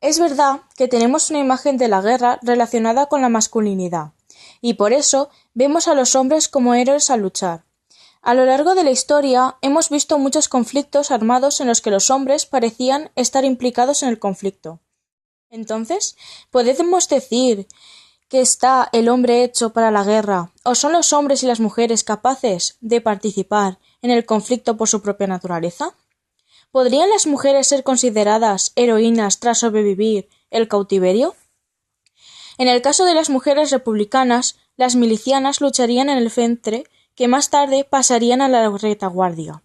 Es verdad que tenemos una imagen de la guerra relacionada con la masculinidad, y por eso vemos a los hombres como héroes al luchar. A lo largo de la historia hemos visto muchos conflictos armados en los que los hombres parecían estar implicados en el conflicto. Entonces, ¿podemos decir que está el hombre hecho para la guerra, o son los hombres y las mujeres capaces de participar en el conflicto por su propia naturaleza? ¿Podrían las mujeres ser consideradas heroínas tras sobrevivir el cautiverio? En el caso de las mujeres republicanas, las milicianas lucharían en el frente, que más tarde pasarían a la retaguardia.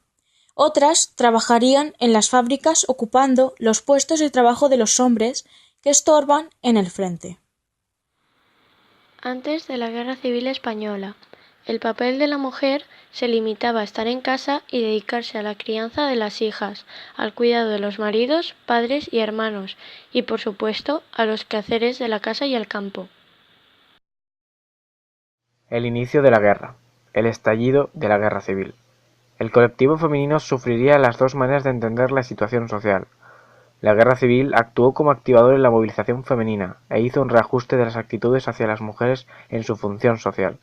Otras trabajarían en las fábricas ocupando los puestos de trabajo de los hombres que estorban en el frente. Antes de la Guerra Civil Española, el papel de la mujer se limitaba a estar en casa y dedicarse a la crianza de las hijas, al cuidado de los maridos, padres y hermanos, y por supuesto a los quehaceres de la casa y el campo. El inicio de la guerra. El estallido de la guerra civil. El colectivo femenino sufriría las dos maneras de entender la situación social. La guerra civil actuó como activador en la movilización femenina e hizo un reajuste de las actitudes hacia las mujeres en su función social.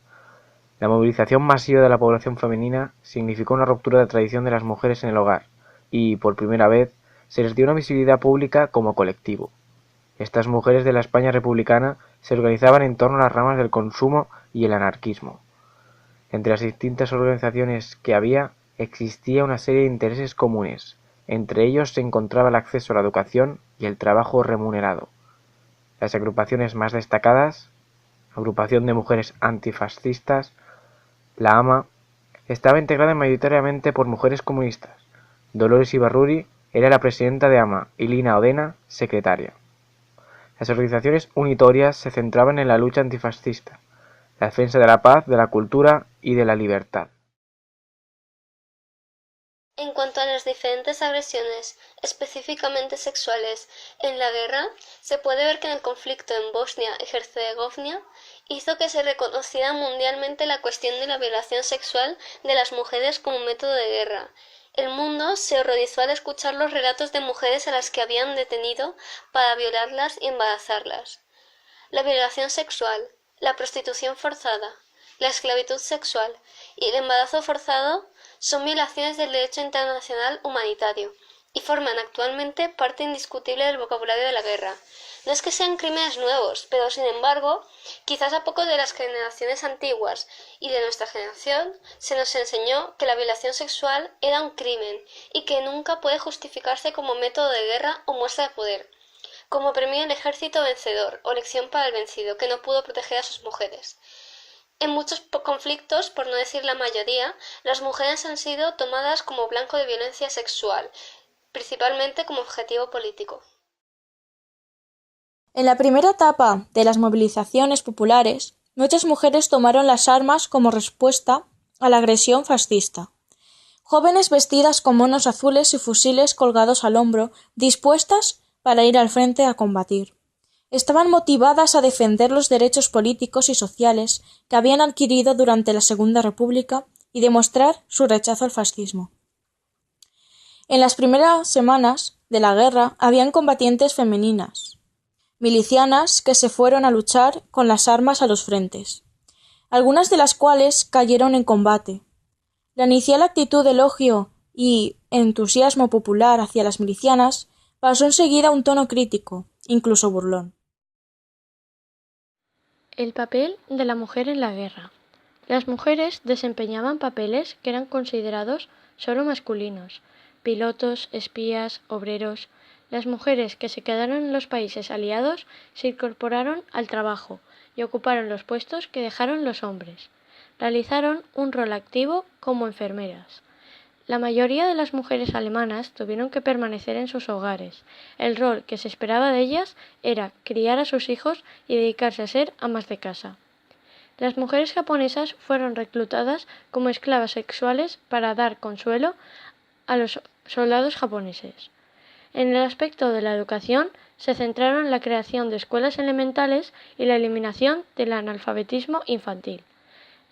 La movilización masiva de la población femenina significó una ruptura de tradición de las mujeres en el hogar y, por primera vez, se les dio una visibilidad pública como colectivo. Estas mujeres de la España republicana se organizaban en torno a las ramas del consumo y el anarquismo. Entre las distintas organizaciones que había, existía una serie de intereses comunes. Entre ellos se encontraba el acceso a la educación y el trabajo remunerado. Las agrupaciones más destacadas: Agrupación de Mujeres Antifascistas, la AMA, estaba integrada mayoritariamente por mujeres comunistas. Dolores Ibarruri era la presidenta de AMA y Lina Odena, secretaria. Las organizaciones unitorias se centraban en la lucha antifascista, la defensa de la paz, de la cultura y de la libertad. En cuanto a las diferentes agresiones, específicamente sexuales, en la guerra, se puede ver que en el conflicto en Bosnia y Herzegovina hizo que se reconociera mundialmente la cuestión de la violación sexual de las mujeres como método de guerra. El mundo se horrorizó al escuchar los relatos de mujeres a las que habían detenido para violarlas y embarazarlas. La violación sexual, la prostitución forzada, la esclavitud sexual y el embarazo forzado son violaciones del derecho internacional humanitario y forman actualmente parte indiscutible del vocabulario de la guerra. No es que sean crímenes nuevos, pero sin embargo, quizás a poco de las generaciones antiguas y de nuestra generación se nos enseñó que la violación sexual era un crimen y que nunca puede justificarse como método de guerra o muestra de poder, como premio al ejército vencedor o lección para el vencido que no pudo proteger a sus mujeres. En muchos conflictos, por no decir la mayoría, las mujeres han sido tomadas como blanco de violencia sexual, principalmente como objetivo político. En la primera etapa de las movilizaciones populares, muchas mujeres tomaron las armas como respuesta a la agresión fascista. Jóvenes vestidas con monos azules y fusiles colgados al hombro, dispuestas para ir al frente a combatir. Estaban motivadas a defender los derechos políticos y sociales que habían adquirido durante la Segunda República y demostrar su rechazo al fascismo. En las primeras semanas de la guerra habían combatientes femeninas, milicianas que se fueron a luchar con las armas a los frentes, algunas de las cuales cayeron en combate. La inicial actitud de elogio y entusiasmo popular hacia las milicianas pasó enseguida a un tono crítico, incluso burlón. El papel de la mujer en la guerra. Las mujeres desempeñaban papeles que eran considerados solo masculinos: pilotos, espías, obreros. Las mujeres que se quedaron en los países aliados se incorporaron al trabajo y ocuparon los puestos que dejaron los hombres. Realizaron un rol activo como enfermeras. La mayoría de las mujeres alemanas tuvieron que permanecer en sus hogares. El rol que se esperaba de ellas era criar a sus hijos y dedicarse a ser amas de casa. Las mujeres japonesas fueron reclutadas como esclavas sexuales para dar consuelo a los soldados japoneses. En el aspecto de la educación, se centraron en la creación de escuelas elementales y la eliminación del analfabetismo infantil.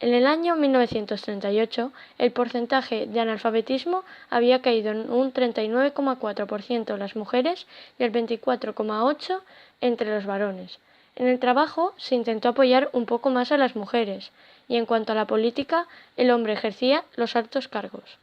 En el año 1938, el porcentaje de analfabetismo había caído en un 39,4% las mujeres y el 24,8% entre los varones. En el trabajo se intentó apoyar un poco más a las mujeres y en cuanto a la política, el hombre ejercía los altos cargos.